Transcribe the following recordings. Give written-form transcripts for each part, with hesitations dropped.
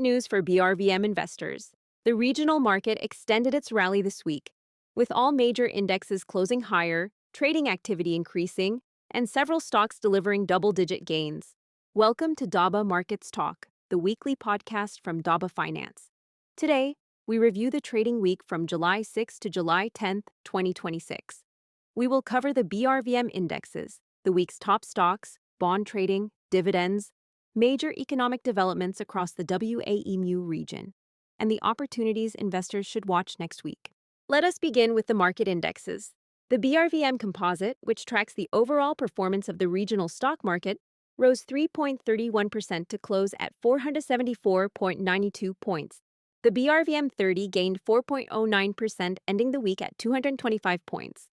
news for BRVM investors. The regional market extended its rally this week, with all major indexes closing higher, trading activity increasing, and several stocks delivering double-digit gains. Welcome to Daba Markets Talk, the weekly podcast from Daba Finance. Today, we review the trading week from July 6 to July 10, 2026. We will cover the BRVM indexes, the week's top stocks, bond trading, dividends, major economic developments across the WAEMU region, and the opportunities investors should watch next week. Let us begin with the market indexes. The BRVM composite, which tracks the overall performance of the regional stock market, rose 3.31% to close at 474.92 points. The BRVM 30 gained 4.09%, ending the week at 225 points.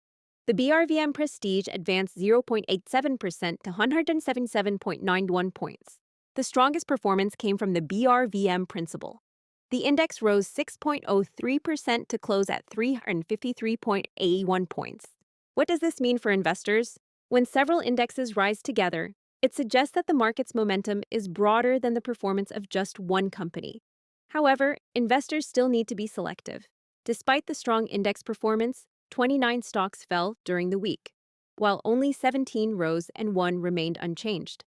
The BRVM Prestige advanced 0.87% to 177.91 points. The strongest performance came from the BRVM Principal. The index rose 6.03% to close at 353.81 points. What does this mean for investors? When several indexes rise together, it suggests that the market's momentum is broader than the performance of just one company. However, investors still need to be selective. Despite the strong index performance, 29 stocks fell during the week, while only 17 rose and 1 remained unchanged.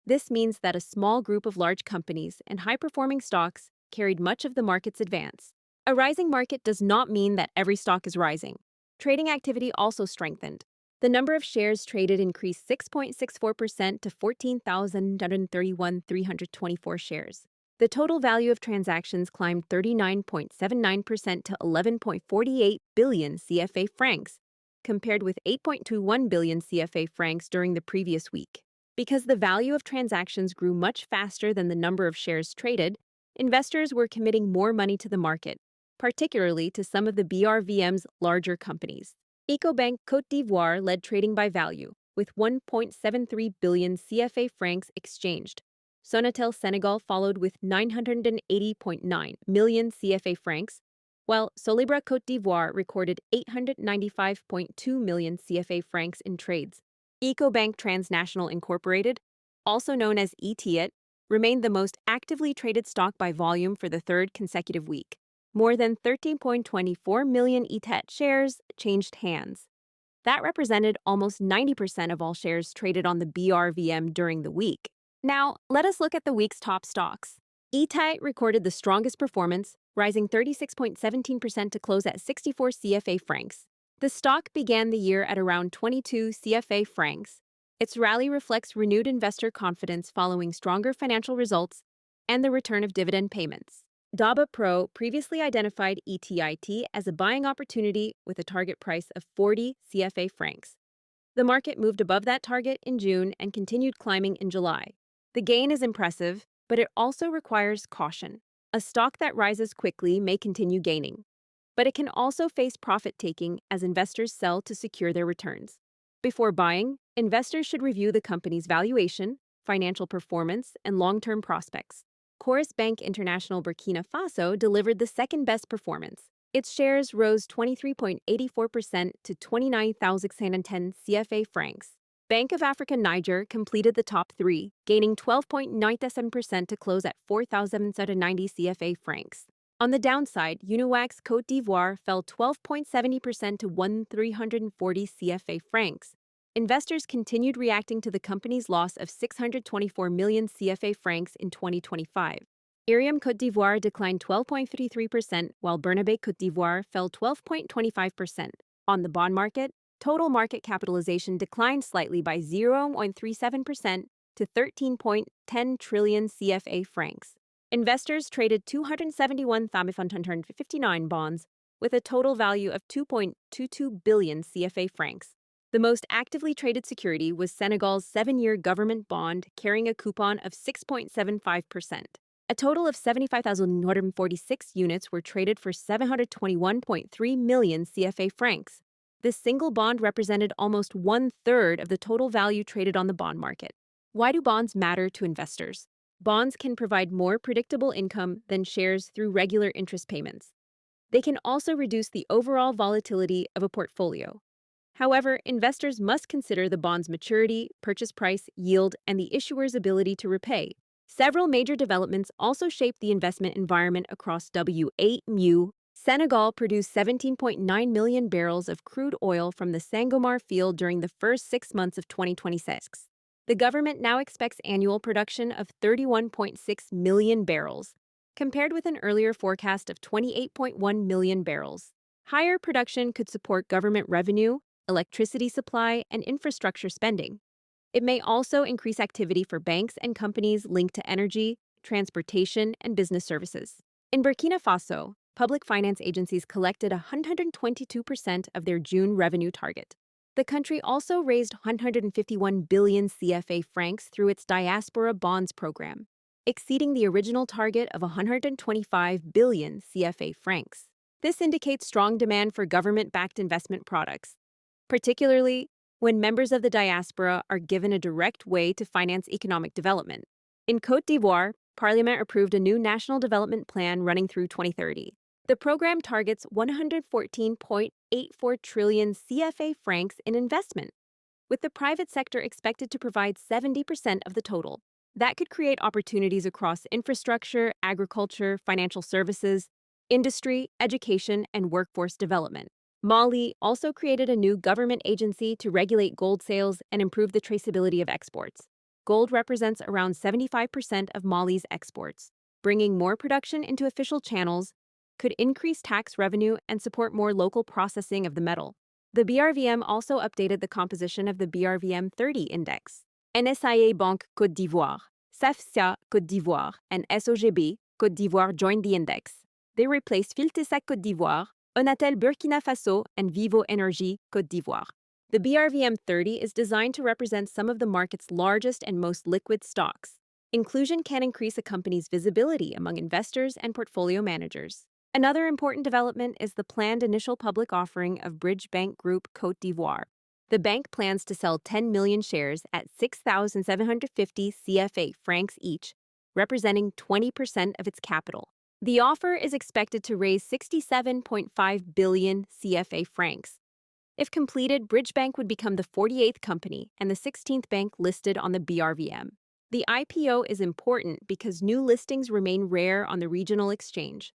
This means that a small group of large companies and high-performing stocks carried much of the market's advance. A rising market does not mean that every stock is rising. Trading activity also strengthened. The number of shares traded increased 6.64% to 14,931,324 shares. The total value of transactions climbed 39.79% to 11.48 billion CFA francs, compared with 8.21 billion CFA francs during the previous week. Because the value of transactions grew much faster than the number of shares traded, investors were committing more money to the market, particularly to some of the BRVM's larger companies. Ecobank Côte d'Ivoire led trading by value, with 1.73 billion CFA francs exchanged. Sonatel Senegal followed with 980.9 million CFA francs, while Solibra Côte d'Ivoire recorded 895.2 million CFA francs in trades. Ecobank Transnational Incorporated, also known as ETIT, remained the most actively traded stock by volume for the third consecutive week. More than 13.24 million ETIT shares changed hands. That represented almost 90% of all shares traded on the BRVM during the week. Now, let us look at the week's top stocks. ETIT recorded the strongest performance, rising 36.17% to close at 64 CFA francs. The stock began the year at around 22 CFA francs. Its rally reflects renewed investor confidence following stronger financial results and the return of dividend payments. Daba Pro previously identified ETIT as a buying opportunity with a target price of 40 CFA francs. The market moved above that target in June and continued climbing in July. The gain is impressive, but it also requires caution. A stock that rises quickly may continue gaining, but it can also face profit-taking as investors sell to secure their returns. Before buying, investors should review the company's valuation, financial performance, and long-term prospects. Chorus Bank International Burkina Faso delivered the second-best performance. Its shares rose 23.84% to 29,610 CFA francs. Bank of Africa Niger completed the top three, gaining 12.97% to close at 4,790 CFA francs. On the downside, Uniwax Côte d'Ivoire fell 12.70% to 1,340 CFA francs. Investors continued reacting to the company's loss of 624 million CFA francs in 2025. BRVM Côte d'Ivoire declined 12.33%, while Burnaby Côte d'Ivoire fell 12.25%. On the bond market, total market capitalization declined slightly by 0.37% to 13.10 trillion CFA francs. Investors traded 271,559 bonds with a total value of 2.22 billion CFA francs. The most actively traded security was Senegal's 7-year government bond carrying a coupon of 6.75%. A total of 75,146 units were traded for 721.3 million CFA francs. This single bond represented almost one-third of the total value traded on the bond market. Why do bonds matter to investors? Bonds can provide more predictable income than shares through regular interest payments. They can also reduce the overall volatility of a portfolio. However, investors must consider the bond's maturity, purchase price, yield, and the issuer's ability to repay. Several major developments also shaped the investment environment across WAEMU. Senegal produced 17.9 million barrels of crude oil from the Sangomar field during the first 6 months of 2026. The government now expects annual production of 31.6 million barrels, compared with an earlier forecast of 28.1 million barrels. Higher production could support government revenue, electricity supply, and infrastructure spending. It may also increase activity for banks and companies linked to energy, transportation, and business services. In Burkina Faso, public finance agencies collected 122% of their June revenue target. The country also raised 151 billion CFA francs through its diaspora bonds program, exceeding the original target of 125 billion CFA francs. This indicates strong demand for government-backed investment products, particularly when members of the diaspora are given a direct way to finance economic development. In Côte d'Ivoire, Parliament approved a new national development plan running through 2030. The program targets 114.84 trillion CFA francs in investment, with the private sector expected to provide 70% of the total. That could create opportunities across infrastructure, agriculture, financial services, industry, education, and workforce development. Mali also created a new government agency to regulate gold sales and improve the traceability of exports. Gold represents around 75% of Mali's exports. Bringing more production into official channels could increase tax revenue and support more local processing of the metal. The BRVM also updated the composition of the BRVM 30 index. NSIA Banque Côte d'Ivoire, SAFSA Côte d'Ivoire, and SOGB Côte d'Ivoire joined the index. They replaced Filtesac Côte d'Ivoire, Onatel Burkina Faso, and Vivo Energy Côte d'Ivoire. The BRVM 30 is designed to represent some of the market's largest and most liquid stocks. Inclusion can increase a company's visibility among investors and portfolio managers. Another important development is the planned initial public offering of Bridge Bank Group Côte d'Ivoire. The bank plans to sell 10 million shares at 6,750 CFA francs each, representing 20% of its capital. The offer is expected to raise 67.5 billion CFA francs. If completed, Bridge Bank would become the 48th company and the 16th bank listed on the BRVM. The IPO is important because new listings remain rare on the regional exchange.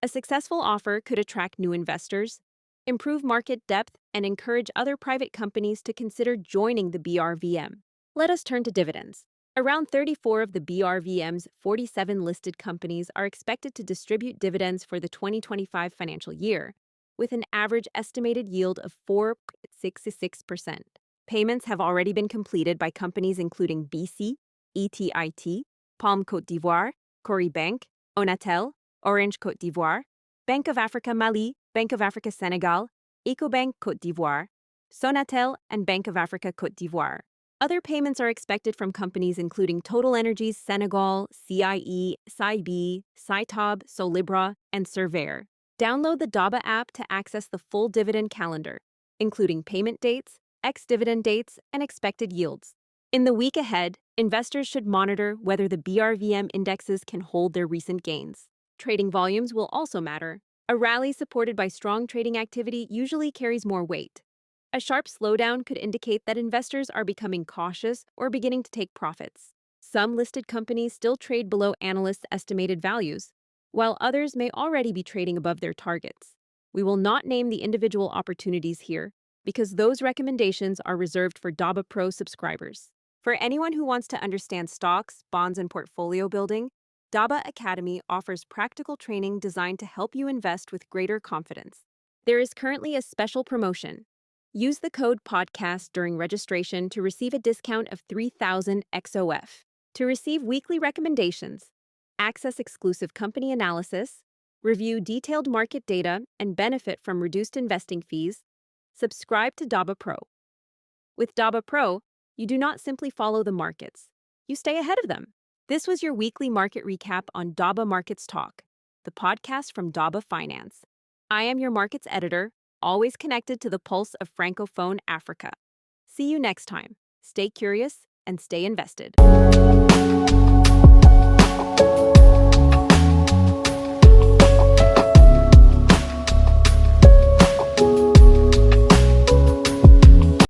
A successful offer could attract new investors, improve market depth, and encourage other private companies to consider joining the BRVM. Let us turn to dividends. Around 34 of the BRVM's 47 listed companies are expected to distribute dividends for the 2025 financial year, with an average estimated yield of 4.66%. Payments have already been completed by companies including BC, ETIT, Palm Côte d'Ivoire, Cori Bank, Onatel, Orange Côte d'Ivoire, Bank of Africa Mali, Bank of Africa Senegal, Ecobank Côte d'Ivoire, Sonatel, and Bank of Africa Côte d'Ivoire. Other payments are expected from companies including Total Energies Senegal, CIE, SIB, Cytob, Solibra, and Surveyor. Download the Daba app to access the full dividend calendar, including payment dates, ex-dividend dates, and expected yields. In the week ahead, investors should monitor whether the BRVM indexes can hold their recent gains. Trading volumes will also matter. A rally supported by strong trading activity usually carries more weight. A sharp slowdown could indicate that investors are becoming cautious or beginning to take profits. Some listed companies still trade below analysts' estimated values, while others may already be trading above their targets. We will not name the individual opportunities here because those recommendations are reserved for Daba Pro subscribers. For anyone who wants to understand stocks, bonds, and portfolio building, Daba Academy offers practical training designed to help you invest with greater confidence. There is currently a special promotion. Use the code PODCAST during registration to receive a discount of 3,000 XOF. To receive weekly recommendations, access exclusive company analysis, review detailed market data, and benefit from reduced investing fees, subscribe to Daba Pro. With Daba Pro, you do not simply follow the markets. You stay ahead of them. This was your weekly market recap on Daba Markets Talk, the podcast from Daba Finance. I am your markets editor, always connected to the pulse of Francophone Africa. See you next time. Stay curious and stay invested.